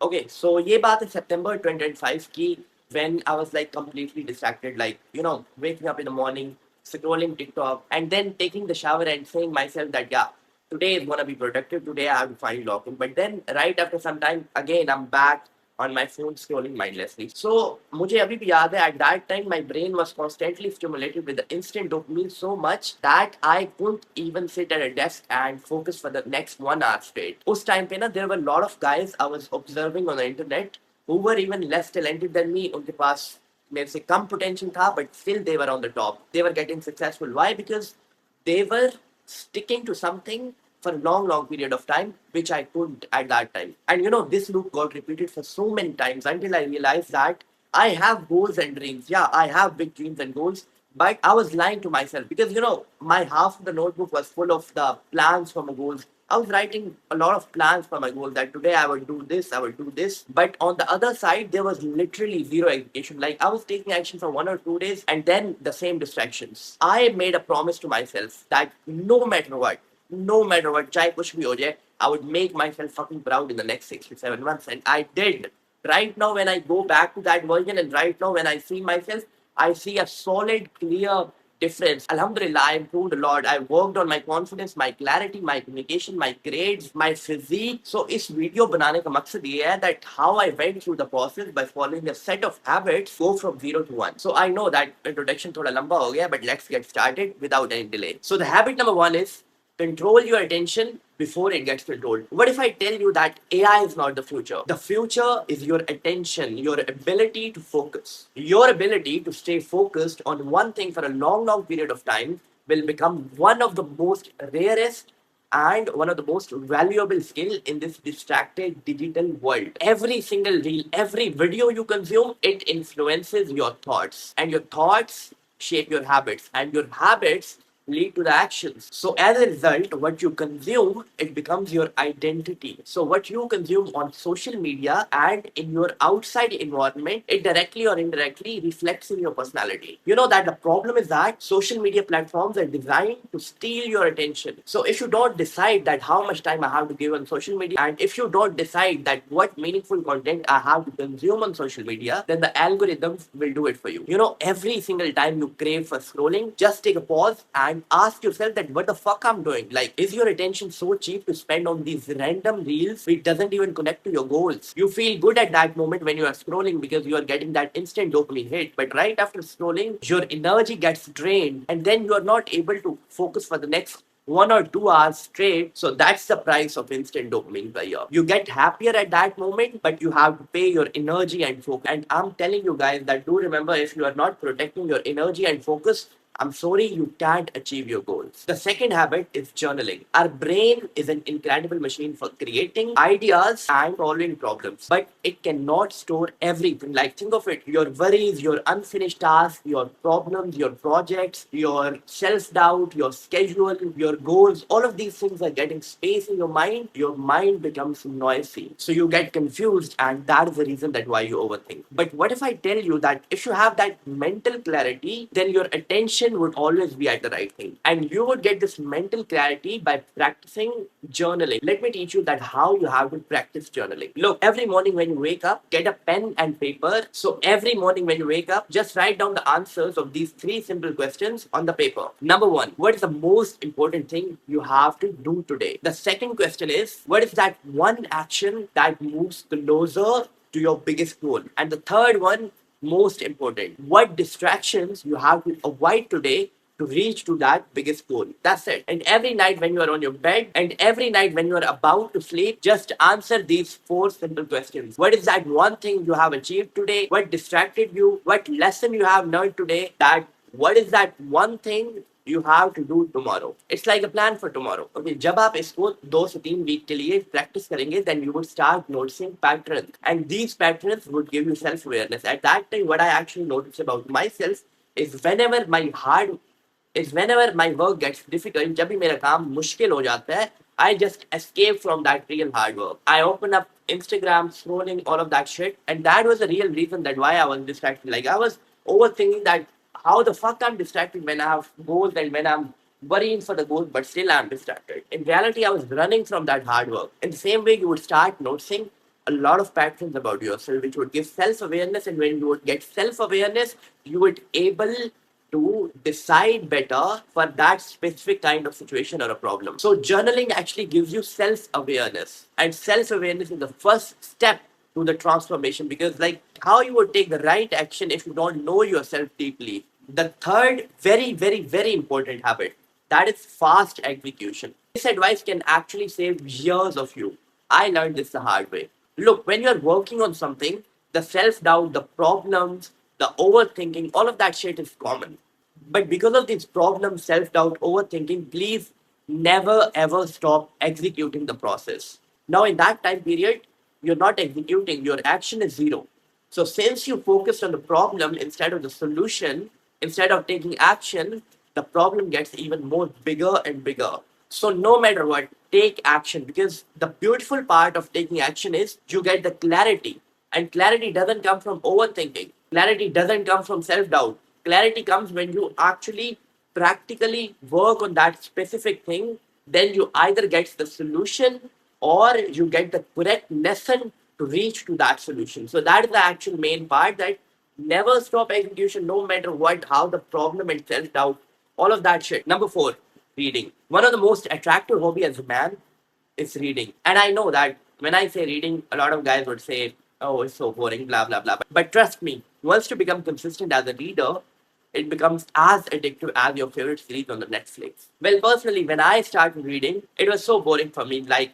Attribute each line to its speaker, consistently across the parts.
Speaker 1: Okay, so ये बात है September 2025 की, when I was like completely distracted, like, waking up in the morning, scrolling TikTok, and then taking the shower and saying myself that, yeah, today is gonna be productive, today I have to find login. But then right after some time, again, I'm back on my phone scrolling mindlessly. So मुझे अभी भी याद है, at that time my brain was constantly stimulated with the instant dopamine so much that I couldn't even sit at a desk and focus for the next 1 hour straight. उस time पे ना there were a lot of guys I was observing on the internet who were even less talented than me. उनके पास मेरे से कम potential था, but still they were on the top. They were getting successful. Why? Because they were sticking to something for a long, long period of time, which I couldn't at that time. And this loop got repeated for so many times until I realized that I have goals and dreams. Yeah, I have big dreams and goals, but I was lying to myself because my half of the notebook was full of the plans for my goals. I was writing a lot of plans for my goal that today I will do this, I will do this. But on the other side, there was literally zero execution. Like I was taking action for 1 or 2 days and then the same distractions. I made a promise to myself that no matter what, चाहे कुछ भी हो जाए, I would make myself fucking proud in the next 6 to 7 months. And I did. Right now, when I go back to that version and right now when I see myself, I see a solid, clear difference. Alhamdulillah, I improved a lot. I worked on my confidence, my clarity, my communication, my grades, my physique. So इस video बनाने का मकसद ये है that how I went through the process by following a set of habits go from 0 to 1. So I know that introduction थोड़ा लंबा हो गया, but let's get started without any delay. So the habit number 1 is control your attention before it gets controlled. What if I tell you that AI is not the future? The future is your attention, your ability to focus. Your ability to stay focused on one thing for a long, long period of time will become one of the most rarest and one of the most valuable skill in this distracted digital world. Every single reel, every video you consume, it influences your thoughts, and your thoughts shape your habits, and your habits lead to the actions. So as a result, what you consume, it becomes your identity. So what you consume on social media and in your outside environment, it directly or indirectly reflects in your personality. You know that the problem is that social media platforms are designed to steal your attention. So if you don't decide that how much time I have to give on social media, and if you don't decide that what meaningful content I have to consume on social media, then the algorithms will do it for you. Every single time you crave for scrolling, just take a pause and ask yourself that what the fuck I'm doing. Like, is your attention so cheap to spend on these random reels which doesn't even connect to your goals? You feel good at that moment when you are scrolling because you are getting that instant dopamine hit, but right after scrolling, your energy gets drained and then you are not able to focus for the next 1 or 2 hours straight. So that's the price of instant dopamine per year. You get happier at that moment, but you have to pay your energy and focus. And I'm telling you guys that do remember, if you are not protecting your energy and focus, I'm sorry, you can't achieve your goals. The second habit is journaling. Our brain is an incredible machine for creating ideas and solving problems, but it cannot store everything. Like, think of it, your worries, your unfinished tasks, your problems, your projects, your self doubt, your schedule, your goals, all of these things are getting space in your mind. Your mind becomes noisy. So you get confused, and that is the reason that why you overthink. But what if I tell you that if you have that mental clarity, then your attention would always be at the right thing. And you would get this mental clarity by practicing journaling. Let me teach you that how you have to practice journaling. Look, every morning when you wake up, get a pen and paper. So every morning when you wake up, just write down the answers of these three simple questions on the paper. Number one, what is the most important thing you have to do today? The second question is, what is that one action that moves closer to your biggest goal? And the third one, most important, what distractions you have to avoid today to reach to that biggest goal. That's it. And every night when you are on your bed and every night when you are about to sleep, just answer these four simple questions. What is that one thing you have achieved today? What distracted you? What lesson you have learned today? That what is that one thing you have to do tomorrow? It's like a plan for tomorrow. Okay, जब आप इसको 2 से 3 week के लिए practice करेंगे, then you would start noticing patterns, and these patterns would give you self awareness. At that time, what I actually noticed about myself is whenever my work gets difficult, जब भी मेरा काम मुश्किल हो जाता है, I just escape from that real hard work. I open up Instagram, scrolling all of that shit, and that was the real reason that why I was distracted. Like I was overthinking that how the fuck I'm distracted when I have goals and when I'm worrying for the goals, but still I'm distracted. In reality, I was running from that hard work. In the same way, you would start noticing a lot of patterns about yourself, which would give self-awareness. And when you would get self-awareness, you would able to decide better for that specific kind of situation or a problem. So journaling actually gives you self-awareness, and self-awareness is the first step to the transformation, because like how you would take the right action if you don't know yourself deeply. The third very important habit, that is fast execution. This advice can actually save years of you. I learned this the hard way. Look, when you're working on something, the self-doubt, the problems, the overthinking, all of that shit is common. But because of these problems, self-doubt, overthinking, please never ever stop executing the process. Now, in that time period, you're not executing, your action is zero. So, since you focused on the problem instead of the solution, instead of taking action, the problem gets even more bigger and bigger. So, no matter what, take action, because the beautiful part of taking action is you get the clarity. And clarity doesn't come from overthinking, clarity doesn't come from self doubt. Clarity comes when you actually practically work on that specific thing. Then you either get the solution or you get the correct lesson to reach to that solution. So that is the actual main part, that never stop execution no matter what, how the problem and self doubt, all of that shit. Number four, reading. One of the most attractive hobby as a man is reading. And I know that when I say reading, a lot of guys would say, oh, it's so boring, blah, blah, blah. But trust me, once you become consistent as a reader, it becomes as addictive as your favorite series on the Netflix. Well, personally, when I started reading, it was so boring for me. Like,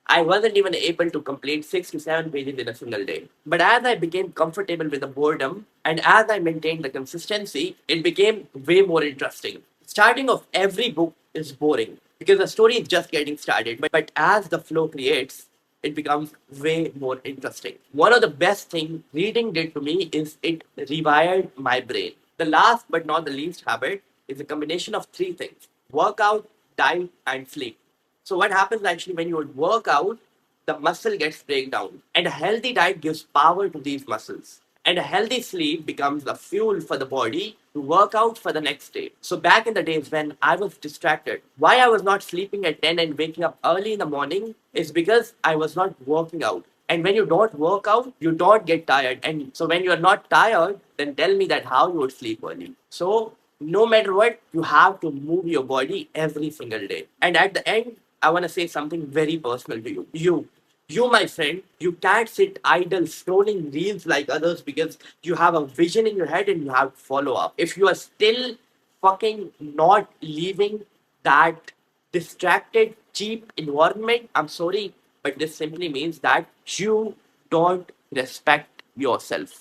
Speaker 1: I wasn't even able to complete 6 to 7 pages in a single day. But as I became comfortable with the boredom and as I maintained the consistency, it became way more interesting. Starting of every book is boring because the story is just getting started. But as the flow creates, it becomes way more interesting. One of the best things reading did to me is it rewired my brain. The last but not the least habit is a combination of three things: workout, diet, and sleep. So what happens actually when you would work out, the muscle gets breakdown, and a healthy diet gives power to these muscles. And a healthy sleep becomes the fuel for the body to work out for the next day. So back in the days when I was distracted, why I was not sleeping at 10 and waking up early in the morning is because I was not working out. And when you don't work out, you don't get tired. And so when you're not tired, then tell me that how you would sleep early. So no matter what, you have to move your body every single day. And at the end, I want to say something very personal to you. You, my friend, you can't sit idle scrolling reels like others, because you have a vision in your head and you have to follow up. If you are still fucking not leaving that distracted, cheap environment, I'm sorry, but this simply means that you don't respect yourself.